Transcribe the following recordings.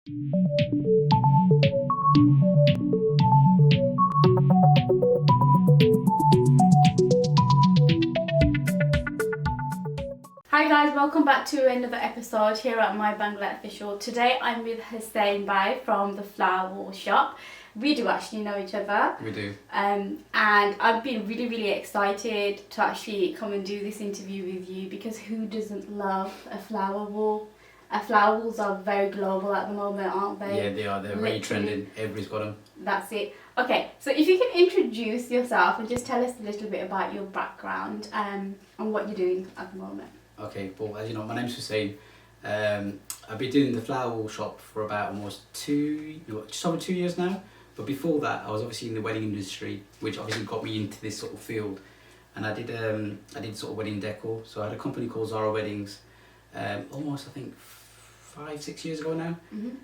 Hi guys, welcome back to another episode here at My Bangla Official. Today I'm with Hussein Bhai from the Flowerwall shop. We do actually know each other. We do. And I've been really excited to actually come and do this interview with you, because who doesn't love a flower wall? Flower walls are very global at the moment, aren't they? Yeah, they are. They're very trending. Everybody's got them. That's it. Okay, so if you can introduce yourself and just tell us a little bit about your background and what you're doing at the moment. Okay, well, as you know, my name's Hussein. I've been doing the Flowerwall shop for about almost just over 2 years now. But before that, I was obviously in the wedding industry, which obviously got me into this sort of field. And I did sort of wedding decor. So I had a company called Zara Weddings, almost I think 5-6 years ago now.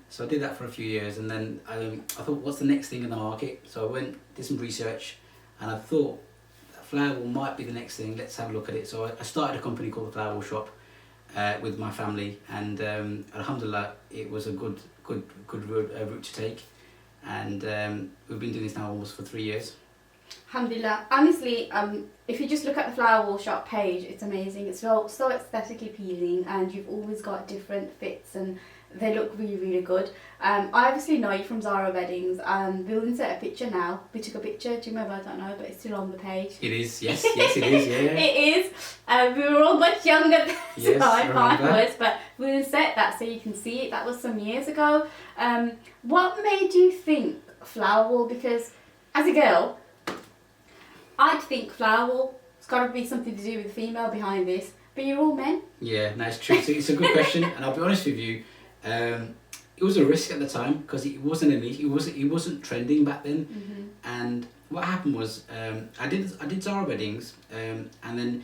So I did that for a few years, and then I thought, what's the next thing in the market? So I did some research, and I thought Flowerwall might be the next thing. Let's have a look at it. So I started a company called the Flowerwall shop with my family, and alhamdulillah, it was a good route to take. And we've been doing this now almost for 3 years. Alhamdulillah. Honestly, if you just look at the Flowerwall shop page, it's amazing. It's so aesthetically appealing, and you've always got different fits, and they look really good. I obviously know you from Zara Weddings. We'll insert a picture now. We took a picture. Do you remember? I don't know, but it's still on the page. It is, yes, it is, yeah. It is. We were all much younger at the yes, time, I was, but we'll insert that so you can see it. That was some years ago. What made you think Flowerwall? Because as a girl, I'd think Flowerwall, it's got to be something to do with the female behind this, but you're all men. Yeah, no, it's true. So it's a good question, and I'll be honest with you, it was a risk at the time because it wasn't a niche. It wasn't trending back then. And what happened was, I did Zara Weddings, and then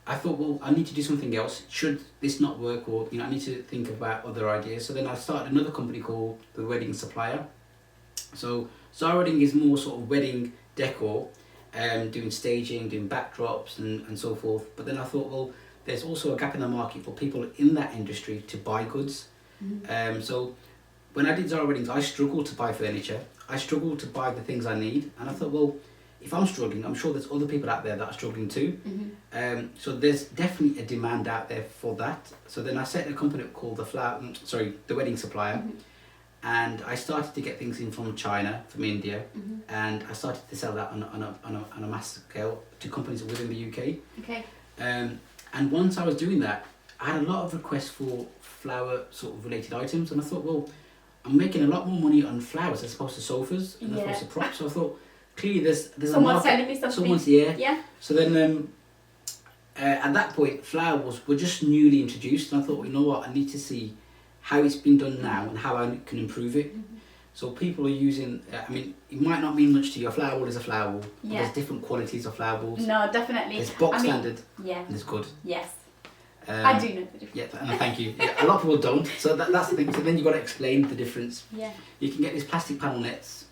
I thought, well, I need to do something else. Should this not work, or I need to think about other ideas. So then I started another company called the Wedding Supplier. So Zara Wedding is more sort of wedding decor, doing staging, doing backdrops and so forth. But then I thought, well, there's also a gap in the market for people in that industry to buy goods. So when I did Zara Weddings, I struggled to buy furniture. I struggled to buy the things I need. And I thought, well, if I'm struggling, I'm sure there's other people out there that are struggling too. So there's definitely a demand out there for that. So then I set a company up called the Wedding Supplier. And I started to get things in from China, from India, and I started to sell that on a mass scale to companies within the UK. Okay. And once I was doing that, I had a lot of requests for flower sort of related items, and I thought, well, I'm making a lot more money on flowers as opposed to sofas and as opposed to props. So I thought, clearly there's someone's a market. selling me something. Someone's, yeah. Yeah. So then at that point, flowers were just newly introduced, and I thought, you know what, I need to see how it's been done now and how I can improve it. So people are using, it might not mean much to you. A flower wall is a flower wall. Yeah. There's different qualities of flower walls. No, definitely. There's box standard. Yeah. And there's good. Yes. I do know the difference. Yeah, and thank you. Yeah, a lot of people don't. So that's the thing. So then you've got to explain the difference. Yeah. You can get these plastic panel nets,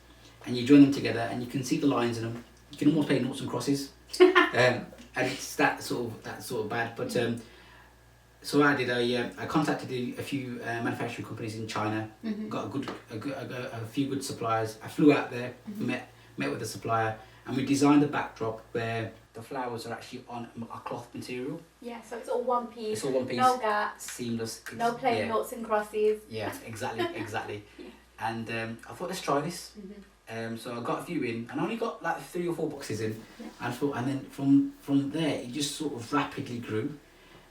and you join them together, and you can see the lines in them. You can almost play noughts and crosses. And it's that sort of bad. But so I contacted a few manufacturing companies in China. Got a few good suppliers. I flew out there, met with the supplier, and we designed a backdrop where the flowers are actually on a cloth material. Yeah, so it's all one piece. It's all one piece. No gaps. Seamless. No plain noughts and crosses. Yeah, exactly. Yeah. And I thought, let's try this. So I got a few in, and I only got like 3 or 4 boxes in. And then from there, it just sort of rapidly grew.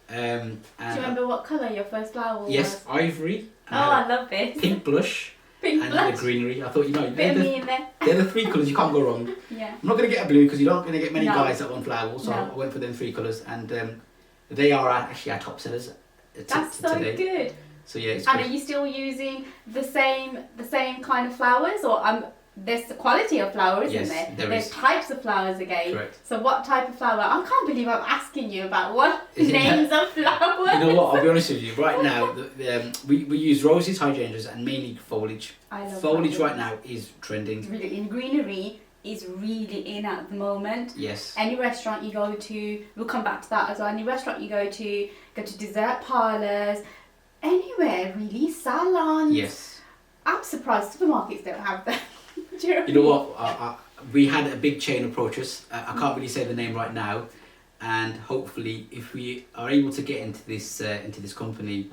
And do you remember what colour your first flower was? Yes, ivory. I love this. Pink blush. And the greenery. I thought, they're the 3 colours, you can't go wrong. Yeah. I'm not going to get a blue because you're not going to get many guys that want flower, so I went for them 3 colours, and they are actually our top sellers That's so today. Good. So yeah, it's and good. Are you still using the same kind of flowers, or there's the quality of flowers, yes, isn't there? There's is. types of flowers again. Correct. So what type of flower? I can't believe I'm asking you about what names of flowers. You know what? I'll be honest with you. Right now, we use roses, hydrangeas, and mainly foliage. I love foliage right now is trending. Really, in greenery is really in at the moment. Yes. Any restaurant you go to, we'll come back to that as well. Any restaurant you go to dessert parlours, anywhere really, salons. Yes. I'm surprised supermarkets don't have them. Do you know what You know what? We had a big chain approach us. I can't really say the name right now, and hopefully, if we are able to get into this company,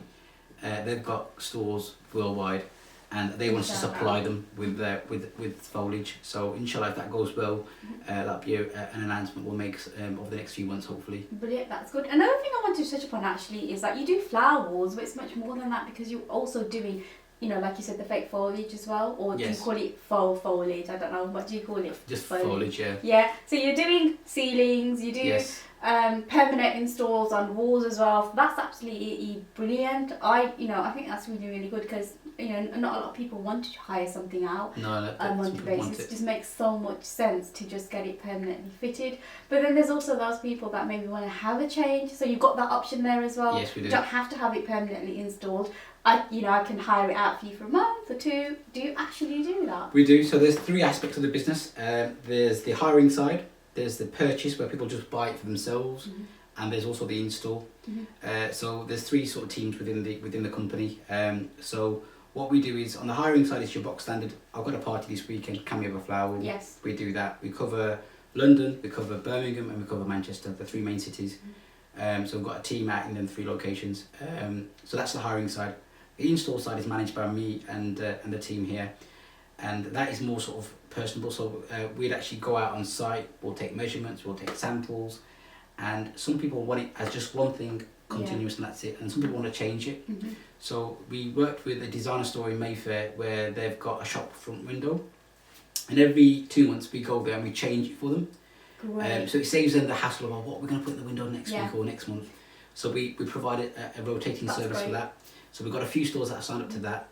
they've got stores worldwide, and they want us to supply them with foliage. So inshallah, if that goes well, that'll be an announcement we'll make over the next few months, hopefully. Brilliant, that's good. Another thing I wanted to touch upon actually is that you do flower walls, but it's much more than that because you're also doing, you know, like you said, the fake foliage as well, or do you call it faux foliage? I don't know. What do you call it? Just foliage, yeah. Yeah. So you're doing ceilings, you do permanent installs on walls as well. That's absolutely brilliant. I think that's really, really good because not a lot of people want to hire something out on a monthly basis. It just makes so much sense to just get it permanently fitted. But then there's also those people that maybe want to have a change, so you've got that option there as well. Yes, we do. You don't have to have it permanently installed. I can hire it out for you for a month or two. Do you actually do that? We do. So there's 3 aspects of the business. There's the hiring side, there's the purchase where people just buy it for themselves, and there's also the install. So there's 3 sort of teams within the company. So what we do is on the hiring side is your box standard. I've got a party this weekend. Can we have a flower wall? Yes. We do that. We cover London, we cover Birmingham, and we cover Manchester, the 3 main cities. So we've got a team out in them 3 locations. So that's the hiring side. The install side is managed by me and the team here, and that is more sort of personable. So we'd actually go out on site, we'll take measurements, we'll take samples, and some people want it as just one thing continuous and that's it, and some people want to change it. So we worked with a designer store in Mayfair where they've got a shop front window, and every 2 months we go there and we change it for them. So it saves them the hassle of what we're going to put in the window next week or next month. So we provided a rotating service for that. So we've got a few stores that have signed up to that,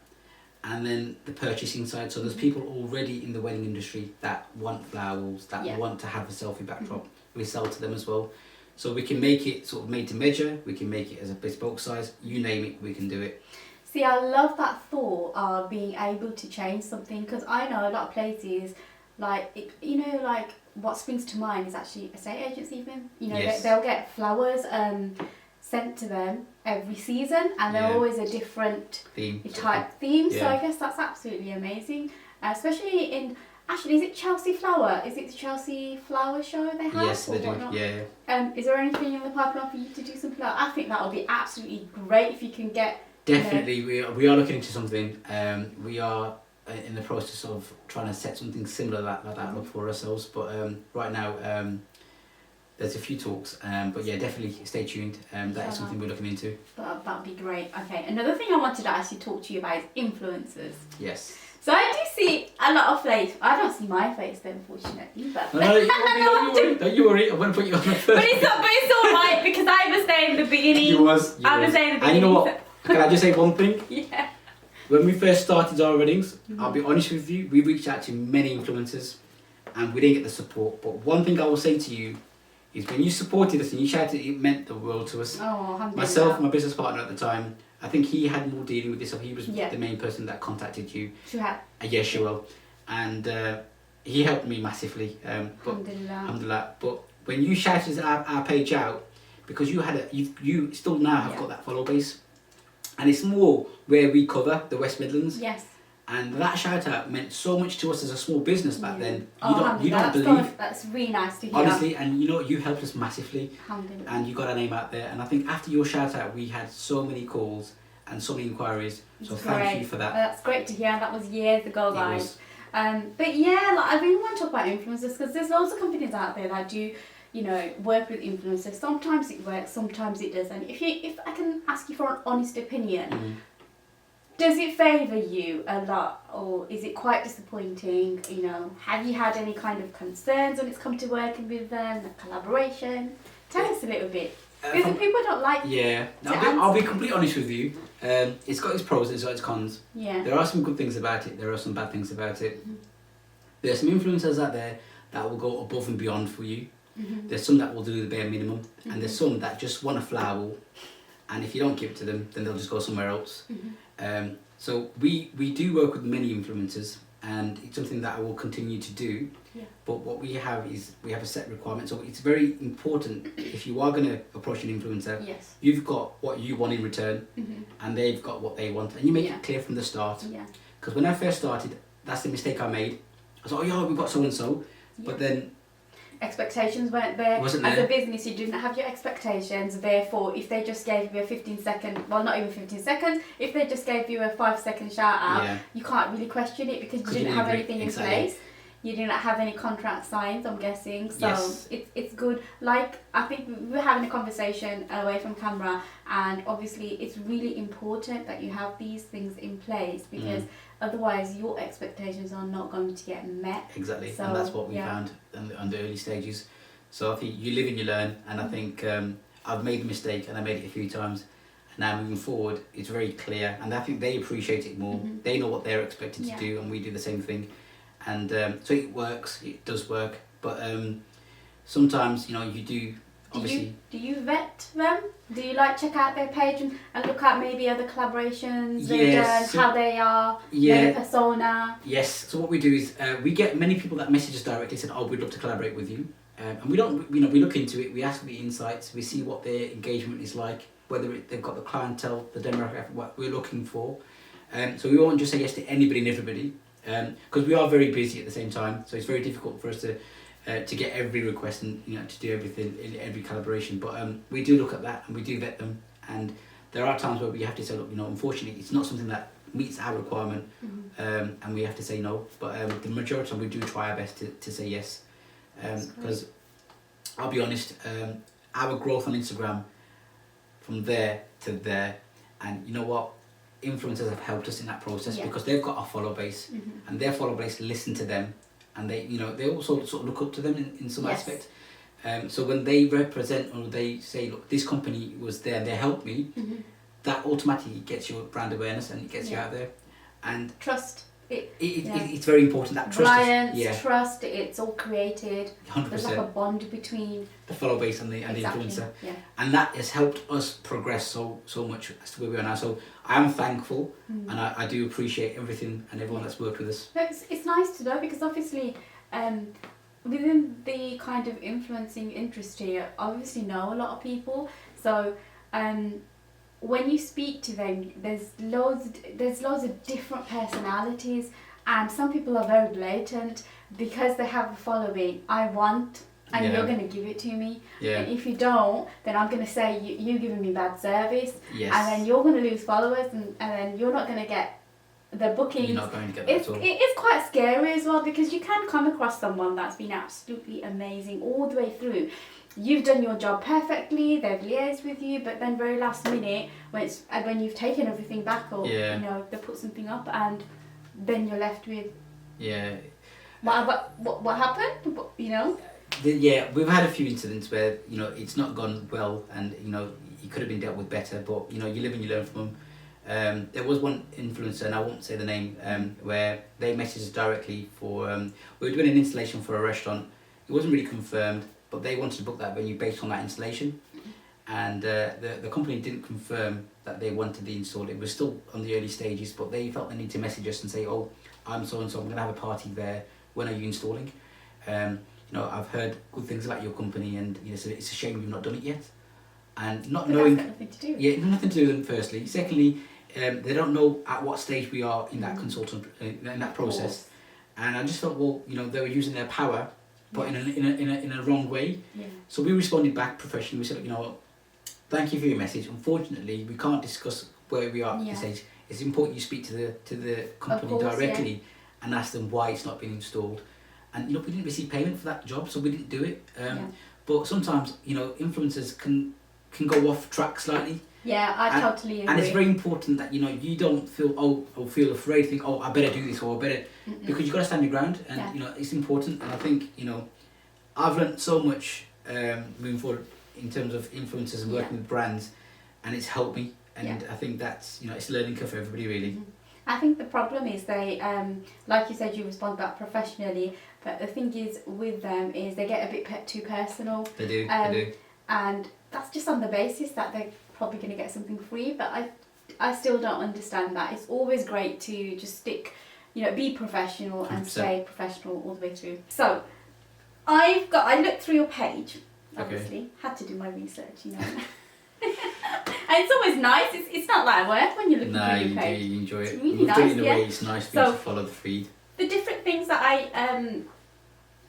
and then the purchasing side. So there's people already in the wedding industry that want flower walls, that want to have a selfie backdrop. We sell to them as well. So we can make it sort of made to measure, we can make it as a bespoke size, you name it, we can do it. See, I love that thought of being able to change something, because I know a lot of places, like what springs to mind is actually estate agents even. They'll get flowers sent to them every season, and they're always a different theme. So I guess that's absolutely amazing, especially in, actually, is it Chelsea Flower? Is it the Chelsea Flower show they have? Yes, they do. Yeah. Is there anything in the pipeline for you to do something like that? I think that would be absolutely great if you can get. Definitely, we are looking into something. We are in the process of trying to set something similar like that up for ourselves. But right now, there's a few talks. But yeah, definitely stay tuned. That is something we're looking into. That would be great. Okay, another thing I wanted to actually talk to you about is influencers. Yes. So I do see a lot of face. I don't see my face though, unfortunately. But don't you worry. I won't put you on the first. But it's alright because I was there in the beginning. I was there in the beginning. And you know what? Can I just say one thing? Yeah. When we first started our weddings, I'll be honest with you, we reached out to many influencers and we didn't get the support. But one thing I will say to you is when you supported us and you shouted, it meant the world to us. Oh, myself, my business partner at the time, I think he had more dealing with this, so he was the main person that contacted you. Shuhab. Yes, Shuhab. And he helped me massively. Alhamdulillah. But when you shouted our page out, because you still now have got that follow base, and it's more where we cover the West Midlands. Yes. And that shout out meant so much to us as a small business back then. You don't believe. That's really nice to hear. Honestly, and you helped us massively. Alhamdulillah. And you got our name out there. And I think after your shout out, we had so many calls and so many inquiries. So thank you for that. That's great to hear. That was years ago, guys. But yeah, I really want to talk about influencers because there's loads of companies out there that do, work with influencers. Sometimes it works, sometimes it doesn't. If I can ask you for an honest opinion, does it favour you a lot, or is it quite disappointing? Have you had any kind of concerns when it's come to working with them, the collaboration? Tell us a little bit. Because people don't like. Yeah, I'll be completely honest with you. It's got its pros and it's got its cons. Yeah. There are some good things about it. There are some bad things about it. There are some influencers out there that will go above and beyond for you. There's some that will do the bare minimum, and there's some that just want a flower wall, and if you don't give it to them, then they'll just go somewhere else. So we do work with many influencers, and it's something that I will continue to do. Yeah. But what we have is we have a set requirement. So it's very important if you are going to approach an influencer, Yes. you've got what you want in return, and they've got what they want, and you make it clear from the start. Yeah. Because when I first started, that's the mistake I made. I was like, oh yeah, we've got so and so, but then expectations weren't there. Wasn't As there. a business, you didn't have your expectations. Therefore, if they just gave you a 15-second, well, not even 15 seconds, if they just gave you a 5-second shout out, you can't really question it because you didn't have anything in place. You didn't have any contract signed, I'm guessing. So it's good. Like, I think we were having a conversation away from camera, and obviously it's really important that you have these things in place, because otherwise your expectations are not going to get met. Exactly, So, and that's what we found on the early stages. So I think you live and you learn, and I think I've made a mistake, and I made it a few times. And now moving forward, it's very clear, and I think they appreciate it more. They know what they're expected to do, and we do the same thing. And so it works, it does work, but sometimes, you know, you do, obviously... Do you vet them? Do you like check out their page and look at maybe other collaborations they've done, so, how they are, their persona? Yes, so what we do is we get many people that message us directly, said, oh, we'd love to collaborate with you. And we don't, you know, we look into it, we ask for the insights, we see what their engagement is like, whether they've got the clientele, the demographic, what we're looking for. So we won't just say yes to anybody and everybody. Because we are very busy at the same time, so it's very difficult for us to get every request and, you know, to do everything in every collaboration. But we do look at that, and we do vet them, and there are times where we have to say, look, you know, unfortunately it's not something that meets our requirement, and we have to say no. But the majority of the time we do try our best to say yes, because I'll be honest, our growth on Instagram from there to there, and you know what, influencers have helped us in that process because they've got a follow base, and their follow base listen to them, and they, you know, they also sort of look up to them in some aspect. So when they represent, or they say, look, this company was there and they helped me, that automatically gets your brand awareness, and it gets you out there. And trust. It's very important, that trust. Reliance, trust, it's all created. 100%. There's like a bond between the follow base and the influencer. And that has helped us progress so much as to where we are now. So I am thankful, and I do appreciate everything and everyone that's worked with us. It's nice to know, because obviously within the kind of influencing industry, I obviously know a lot of people. So when you speak to them, there's loads of different personalities, and some people are very blatant because they have a following. I want, and you're going to give it to me. And if you don't, then I'm going to say you're giving me bad service, and then you're going to lose followers, and then you're not going to get the bookings. You're not going to get that at all. It is quite scary as well, because you can come across someone that's been absolutely amazing all the way through. You've done your job perfectly, they've liaised with you, but then very last minute, when you've taken everything back, or you know, they put something up, and then you're left with what happened, you know? We've had a few incidents where, you know, it's not gone well, and you know, it could have been dealt with better, but you know, you live and you learn from them. There was one influencer, and I won't say the name, where they messaged us directly for we were doing an installation for a restaurant. It wasn't really confirmed, but they wanted to book that venue based on that installation, and the company didn't confirm that they wanted the install. It was still on the early stages, but they felt the need to message us and say, oh, I'm so and so, I'm going to have a party there, when are you installing? You know, I've heard good things about your company, and you know, so it's a shame you've not done it yet. And not knowing, that's got nothing to do with it. nothing to do with them, firstly. Secondly, they don't know at what stage we are in that consultant, in that process. And I just felt, well, you know, they were using their power, but in a wrong way. So we responded back professionally. We said, you know what, thank you for your message. Unfortunately, we can't discuss where we are at this stage. It's important you speak to the company directly and ask them why it's not been installed. And look, we didn't receive payment for that job, so we didn't do it. But sometimes, you know, influencers can go off track slightly. Yeah, I totally agree. And it's very important that, you know, you don't feel feel afraid, think, oh, I better do this, or I better, because you've got to stand your ground, and you know, it's important. And I think, you know, I've learned so much moving forward in terms of influencers and working with brands, and it's helped me. And I think that's, you know, it's a learning curve for everybody, really. I think the problem is they, like you said, you respond back professionally, but the thing is with them is they get a bit too personal. They do. And that's just on the basis that they're probably going to get something free. But I still don't understand that. It's always great to just stick, be professional and 100%. stay professional all the way through. So, I looked through your page, obviously. Had to do my research, And it's always nice. It's not like work when you're looking through your page. You enjoy it. It's really We've done it nice, in a way it's nice for you to follow the feed. The different things that I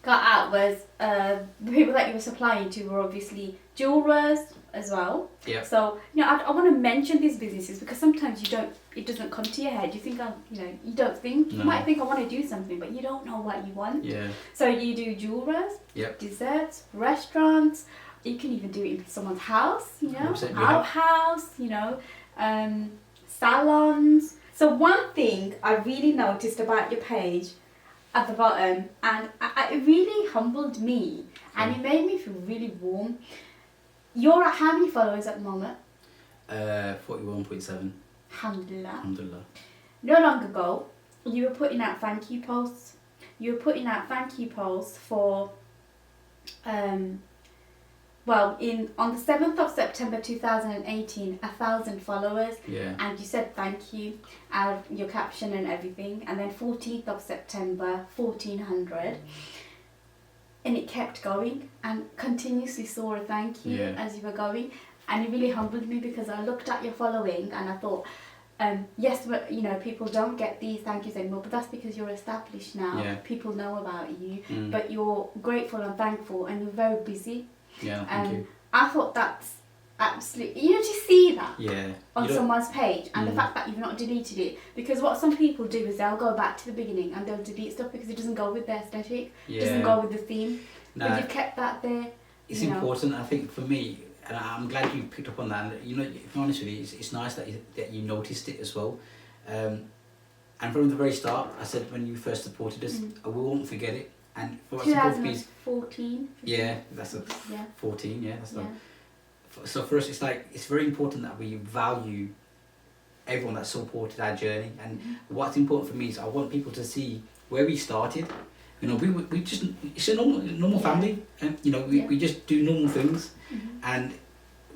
got out was the people that you were supplying to were obviously jewelers as well. Yeah. So I want to mention these businesses because sometimes it doesn't come to your head. You think you don't think you might think I want to do something, but you don't know what you want. Yeah. So you do jewelers, Yep. desserts, restaurants. You can even do it in someone's house. 100%, outhouse. Salons. So one thing I really noticed about your page at the bottom, and it really humbled me, and it made me feel really warm. You're at how many followers at the moment? 41.7. Alhamdulillah. Alhamdulillah. Not long ago, you were putting out thank you posts. You were putting out thank you posts for, on the 7th of September 2018, 1,000 followers. Yeah. And you said thank you, your caption and everything. And then 14th of September, 1,400. And it kept going and continuously saw a thank you as you were going. And it really humbled me because I looked at your following and I thought, yes, but people don't get these thank yous anymore, but that's because you're established now. Yeah. People know about you, but you're grateful and thankful and you're very busy. Yeah, thank you. I thought that's absolutely, to see that on You someone's page and the fact that you've not deleted it, because what some people do is they'll go back to the beginning and they'll delete stuff because it doesn't go with their aesthetic, doesn't go with the theme. But you've kept that there. It's important, I think, for me, and I'm glad you picked up on that. And, if I'm honest with you, it's nice that you noticed it as well. And from the very start, I said when you first supported us, we won't forget it. And for 2014. Yeah, that's 14. Yeah, that's so for us, it's very important that we value everyone that supported our journey. And what's important for me is I want people to see where we started. We just, it's a normal family, and we just do normal things, and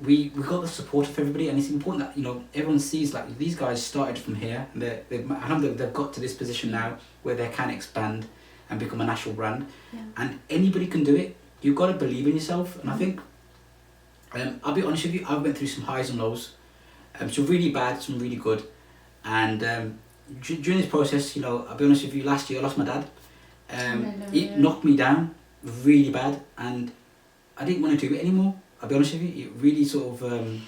we got the support of everybody. And it's important that everyone sees like these guys started from here, and they've got to this position now where they can expand and become a national brand, and anybody can do it. You've got to believe in yourself. And I think, I'll be honest with you, I went through some highs and lows, some really bad, some really good, and during this process, I'll be honest with you, last year I lost my dad. It knocked me down really bad, and I didn't want to do it anymore. I'll be honest with you, it really sort of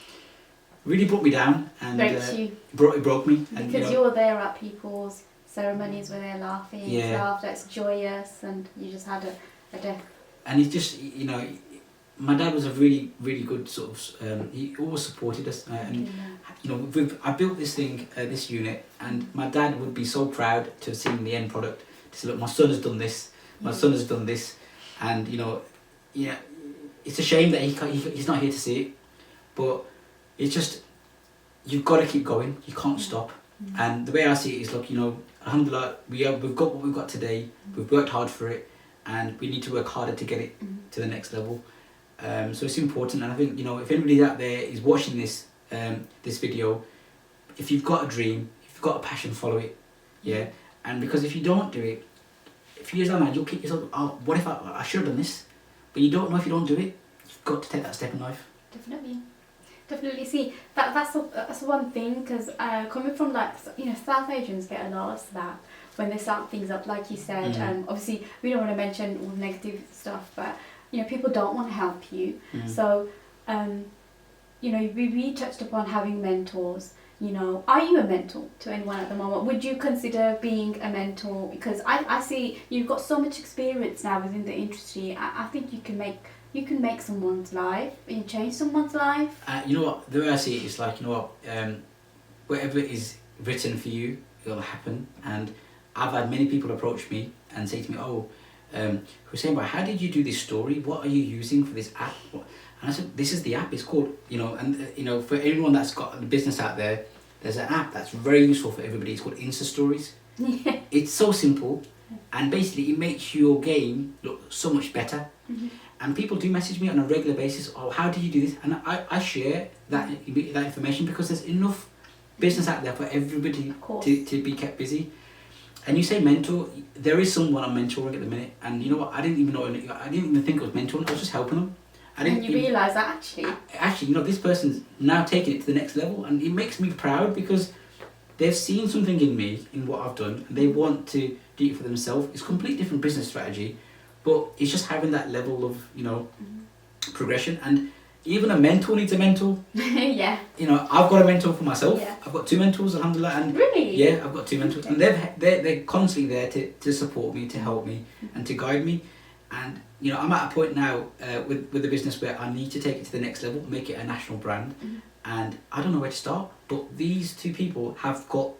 really brought me down, and it broke me. And because you're there at people's ceremonies where they're laughing, it's joyous, and you just had a death. And it's just, my dad was a really, really good sort of, he always supported us, and I built this thing, this unit, and my dad would be so proud to have seen the end product, to say, look, my son has done this, my son has done this, and it's a shame that he's not here to see it, but it's just, you've got to keep going, you can't stop. And the way I see it is, look, alhamdulillah, we've got what we've got today, we've worked hard for it, and we need to work harder to get it to the next level. So it's important, and I think, if anybody out there is watching this this video, if you've got a dream, if you've got a passion, follow it, and because if you don't do it, a few years down the line, you'll kick yourself, oh, what if I should have done this? But you don't know if you don't do it. You've got to take that step in life. Definitely. See, that's one thing, because coming from South Asians get a lot of that when they start things up, like you said. Obviously, we don't want to mention all the negative stuff, but people don't want to help you. So, we touched upon having mentors. Are you a mentor to anyone at the moment? Would you consider being a mentor? Because I see you've got so much experience now within the industry. I think you can make someone's life, you change someone's life. The way I see it is like, whatever is written for you, it'll happen. And I've had many people approach me and say to me, Hussein, how did you do this story? What are you using for this app? And I said, this is the app. It's called, for anyone that's got a business out there, there's an app that's very useful for everybody. It's called Insta Stories. It's so simple, and basically it makes your game look so much better. And people do message me on a regular basis, how do you do this? And I share that information, because there's enough business out there for everybody Of course. to be kept busy. And you say mentor, there is someone I'm mentoring at the minute, and you know what? I didn't even think it was mentoring. I was just helping them. And you realise that actually, you know, this person's now taking it to the next level, and it makes me proud because they've seen something in me, in what I've done, and they want to do it for themselves. It's a completely different business strategy, but it's just having that level of, you know, progression. And even a mentor needs a mentor. Yeah. You know, I've got a mentor for myself. Yeah. I've got 2 mentors, alhamdulillah. And really? yeah, I've got 2 mentors, and they're constantly there to support me, to help me, and to guide me. And you know, I'm at a point now with the business where I need to take it to the next level, make it a national brand, and I don't know where to start. But these 2 people have got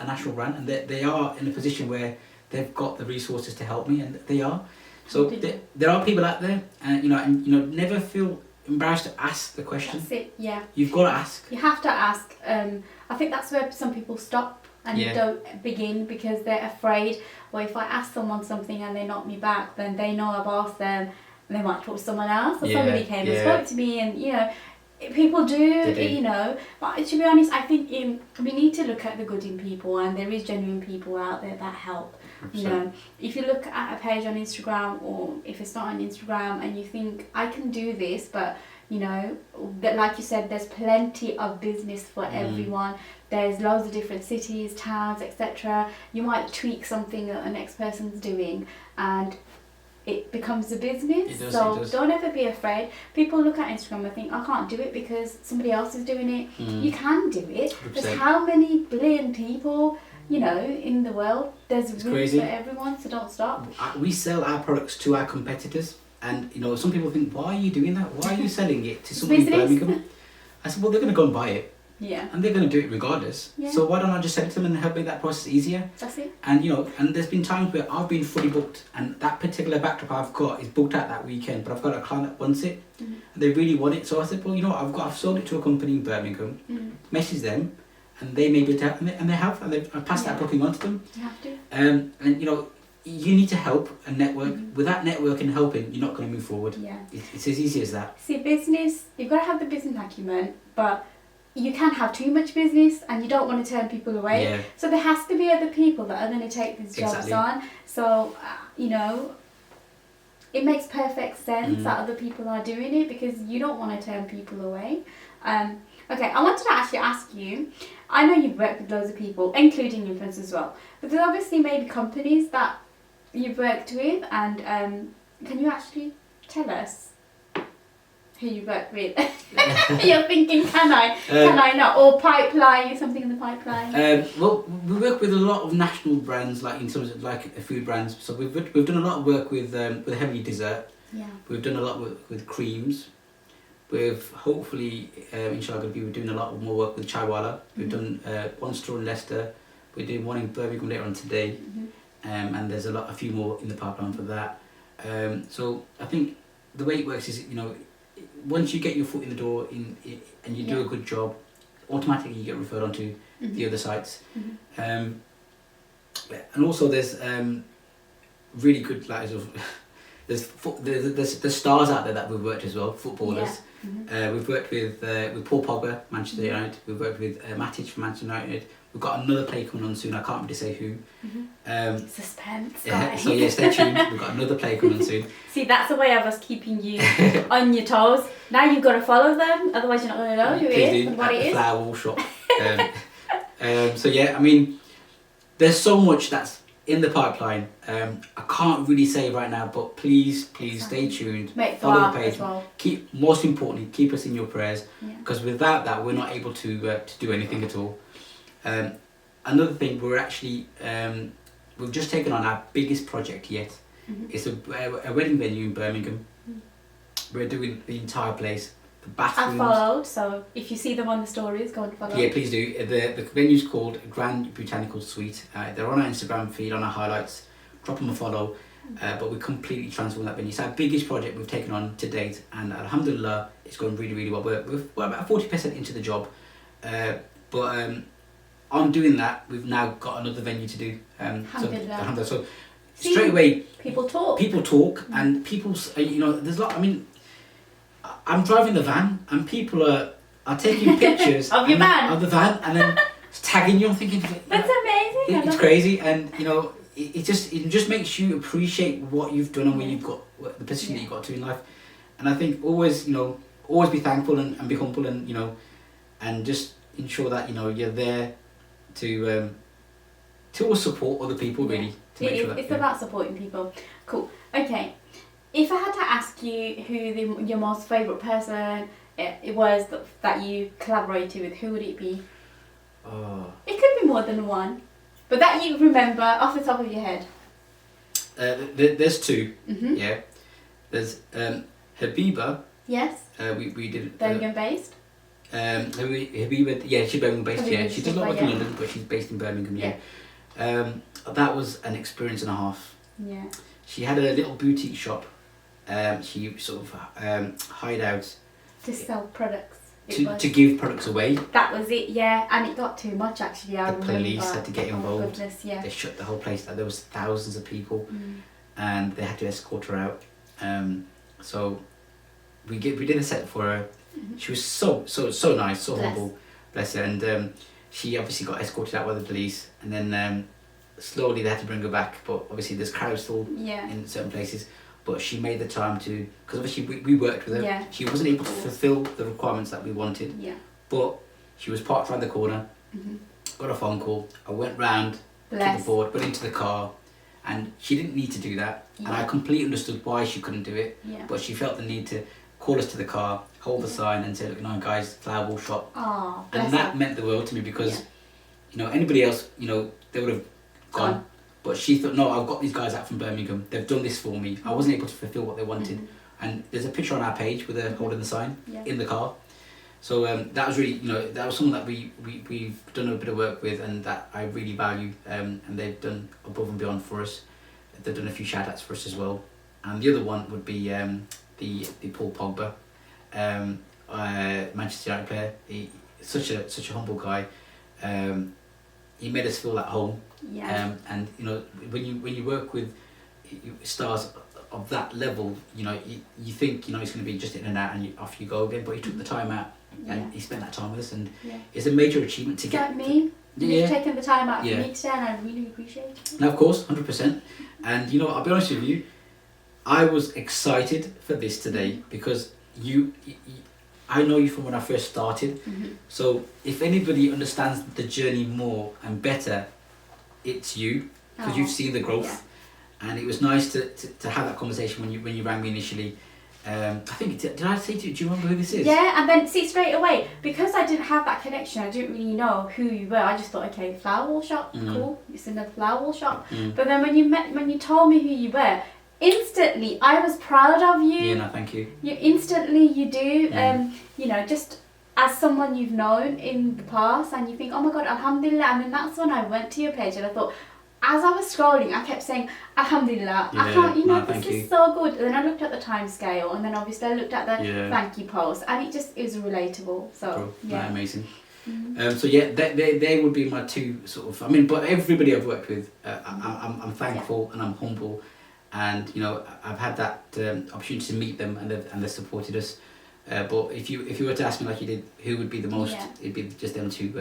a national brand, and they are in a position where they've got the resources to help me, and they are. So there are people out there, and you know, never feel embarrassed to ask the question. That's it. Yeah. You've got to ask. You have to ask. I think that's where some people stop and don't begin because they're afraid. Well, if I ask someone something and they knock me back, then they know I've asked them, and they might talk to someone else, or somebody came and spoke to me, and you know, people do, you know. But to be honest, I think we need to look at the good in people, and there is genuine people out there that help. 100%. You know, if you look at a page on Instagram, or if it's not on Instagram, and you think I can do this, but you know, that like you said, there's plenty of business for everyone. There's loads of different cities, towns, etc. You might tweak something that the next person's doing, and it becomes a business. So don't ever be afraid. People look at Instagram and think, I can't do it because somebody else is doing it. You can do it. 100%. There's how many billion people, you know, in the world. There's room for everyone, so don't stop. We sell our products to our competitors, and you know, some people think, why are you doing that? Why are you selling it to someone in Birmingham? I said, well, they're going to go and buy it. Yeah. And they're going to do it regardless. Yeah. So why don't I just sell it to them and help make that process easier? That's it. And you know, and there's been times where I've been fully booked, and that particular backdrop I've got is booked out that weekend, but I've got a client that wants it, and they really want it. So I said, well, you know what, I've sold it to a company in Birmingham. Message them, and they may be able to help, and I've passed that booking on to them. You have to. And you know, you need to help and network. Without networking and helping, you're not going to move forward. Yeah. It's as easy as that. See, business, you've got to have the business acumen, but you can have too much business and you don't want to turn people away. Yeah. So there has to be other people that are going to take these jobs on. So, you know, it makes perfect sense that other people are doing it because you don't want to turn people away. Okay, I wanted to actually ask you, I know you've worked with loads of people, including influencers as well, but there's obviously maybe companies that you've worked with, and can you actually tell us who you work with? You're thinking, can I not? Or pipeline, something in the pipeline? Well, we work with a lot of national brands, like in terms of like food brands. So we've done a lot of work with heavily dessert. Yeah. We've done a lot with creams. We've hopefully, inshallah, going to be doing a lot more work with Chaiwala. We've done one store in Leicester. We're doing one in Birmingham later on today. And there's a few more in the pipeline for that. So I think the way it works is, you know, once you get your foot in the door and you do a good job, automatically you get referred onto the other sites. And also there's really good, like, sort of, there's stars out there that we've worked as well, footballers. We've worked with Paul Pogba, Manchester United. We've worked with Matic from Manchester United. We've got another player coming on soon. I can't really say who. Suspense. So yeah, stay tuned. We've got another player coming on soon. See, that's a way of us keeping you on your toes. Now you've got to follow them, otherwise you're not going to know who it is and what it is. Flowerwall shop. So yeah, I mean, there's so much that's in the pipeline. I can't really say right now, but please stay tuned. Follow the page. Well. Most importantly, keep us in your prayers, because without that, we're not able to do anything at all. Another thing, we're actually we've just taken on our biggest project yet. It's a wedding venue in Birmingham. We're doing the entire place. The bathrooms. I followed, so if you see them on the stories, go and follow. Yeah, please do. The venue's called Grand Botanical Suite. They're on our Instagram feed, on our highlights. Drop them a follow. But we completely transformed that venue. It's our biggest project we've taken on to date, and alhamdulillah, it's going really, really well. We're about 40% into the job. But on doing that, we've now got another venue to do. Alhamdulillah. So straight away, people talk, and people, you know, there's a lot. I mean, I'm driving the van, and people are taking pictures of your van, of the van, and then tagging you. I'm thinking, That's amazing. It's crazy, and you know, it just makes you appreciate what you've done and where you've got, the position that you got to in life. And I think always, you know, always be thankful and be humble, and you know, and just ensure that you know you're there to always support other people, really. To make sure that, it's about supporting people. Cool. Okay. If I had to ask you who your most favourite person it was that you collaborated with, who would it be? It could be more than one, but that you remember off the top of your head. There's two. Mm-hmm. Yeah. There's Habiba. Yes. We did. Birmingham based. Habiba, yeah, she's Birmingham based. Yeah, she does a lot of work in London, but she's based in Birmingham. Yeah. That was an experience and a half. Yeah. She had a little boutique shop. She sort of hired out to sell products. To give products away. That was it, yeah, and it got too much actually. I remember. Police had to get involved. Oh goodness, yeah. They shut the whole place down. There was thousands of people, and they had to escort her out. So we did a set for her. She was so nice, so humble, bless her. And she obviously got escorted out by the police, and then slowly they had to bring her back. But obviously there's crowds still in certain places. But she made the time to, because obviously we worked with her. Yeah. She wasn't able to fulfill the requirements that we wanted. Yeah. But she was parked around the corner. Got a phone call. I went round to the board, went into the car, and she didn't need to do that. Yeah. And I completely understood why she couldn't do it. Yeah. But she felt the need to call us to the car, hold the sign, and say, "Look, no, guys, Flowerwall shop." Oh, and that meant the world to me because, you know, anybody else, you know, they would have gone. But she thought, no, I've got these guys out from Birmingham. They've done this for me. I wasn't able to fulfill what they wanted. And there's a picture on our page with her holding the sign in the car. So that was really, you know, that was someone that we've done a bit of work with, and that I really value. And they've done above and beyond for us. They've done a few shout outs for us as well. And the other one would be the Paul Pogba, Manchester United player. He's such a humble guy. He made us feel at home. Yeah. And you know, when you work with stars of that level, you know, you think, you know, it's going to be just in and out and off you go again. But he took the time out and he spent that time with us, and it's a major achievement to get. Like me, you've taken the time out for me today, and I really appreciate it. Now, of course, 100%. And you know, I'll be honest with you, I was excited for this today because I know you from when I first started. So if anybody understands the journey more and better, it's you, because you've seen the growth. And it was nice to have that conversation when you rang me initially. I think, did I say to you, do you remember who this is? Yeah, and then see, straight away, because I didn't have that connection, I didn't really know who you were. I just thought, okay, Flowerwall shop, cool, it's another Flowerwall shop. But then when you told me who you were, instantly I was proud of you. Yeah, no, thank you. You do, you know, just as someone you've known in the past, and you think, oh my God, Alhamdulillah. And then that's when I went to your page and I thought, as I was scrolling, I kept saying, Alhamdulillah, I can't, you know, this is so good. And then I looked at the time scale, and then obviously I looked at the thank you post, and it was relatable. So, amazing. So yeah, they would be my two sort of, I mean, but everybody I've worked with, I'm thankful and I'm humble. And you know, I've had that opportunity to meet them, and they've supported us. But if you were to ask me like you did, who would be the most? It'd be just them two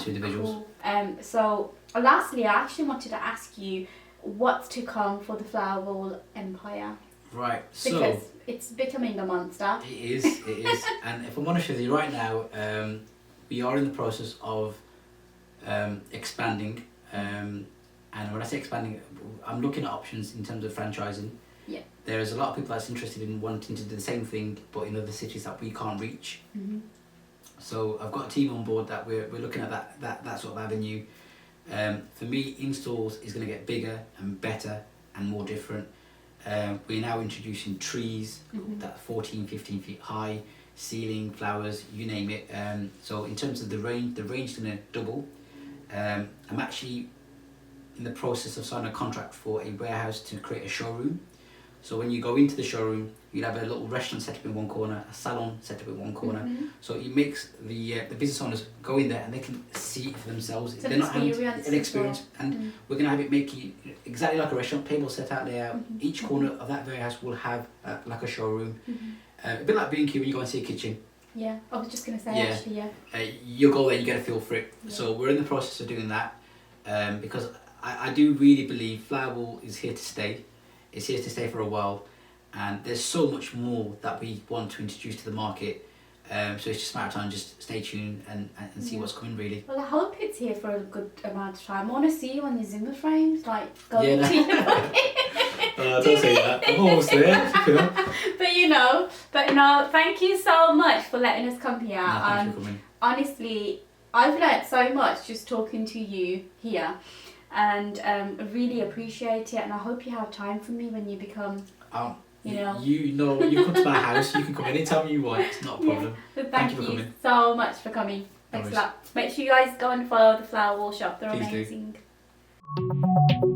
individuals. Cool. So lastly, I actually wanted to ask you what's to come for the Flowerwall empire. Right. Because it's becoming a monster. It is. And if I'm honest with you, right now, we are in the process of expanding. And when I say expanding, I'm looking at options in terms of franchising. Yeah. There is a lot of people that's interested in wanting to do the same thing, but in other cities that we can't reach. So I've got a team on board that we're looking at that sort of avenue. For me, installs is going to get bigger and better and more different. We're now introducing trees that 14, 15 feet high, ceiling, flowers, you name it. So in terms of the range is going to double. I'm actually in the process of signing a contract for a warehouse to create a showroom. So when you go into the showroom, you'll have a little restaurant set up in one corner, a salon set up in one corner. So it makes the business owners go in there and they can see it for themselves. So they're not having an experience. And we're going to have it make it exactly like a restaurant, table set out layout. Each corner of that warehouse will have like a showroom. A bit like B&Q when you go and see a kitchen. Yeah, I was just going to say, Yeah. actually, yeah. You'll go there and you get a feel for it. Yeah. So we're in the process of doing that, because I do really believe Flowerwall is here to stay. It's here to stay for a while, and there's so much more that we want to introduce to the market. So it's just a matter of time. Just stay tuned and see what's coming, really. Well, I hope it's here for a good amount of time. I want to see you on your Zimmer frames, like going Yeah, to your don't say that. I'm almost there. But no, thank you so much for letting us come here. No, thanks for coming. Honestly, I've learnt so much just talking to you here, and I really appreciate it. And I hope you have time for me when you become, you come to my house. You can come anytime you want. It's not a problem. But thank you for coming. so much for coming. Thanks a lot. Make sure you guys go and follow the Flowerwall shop. They're Please amazing. Do.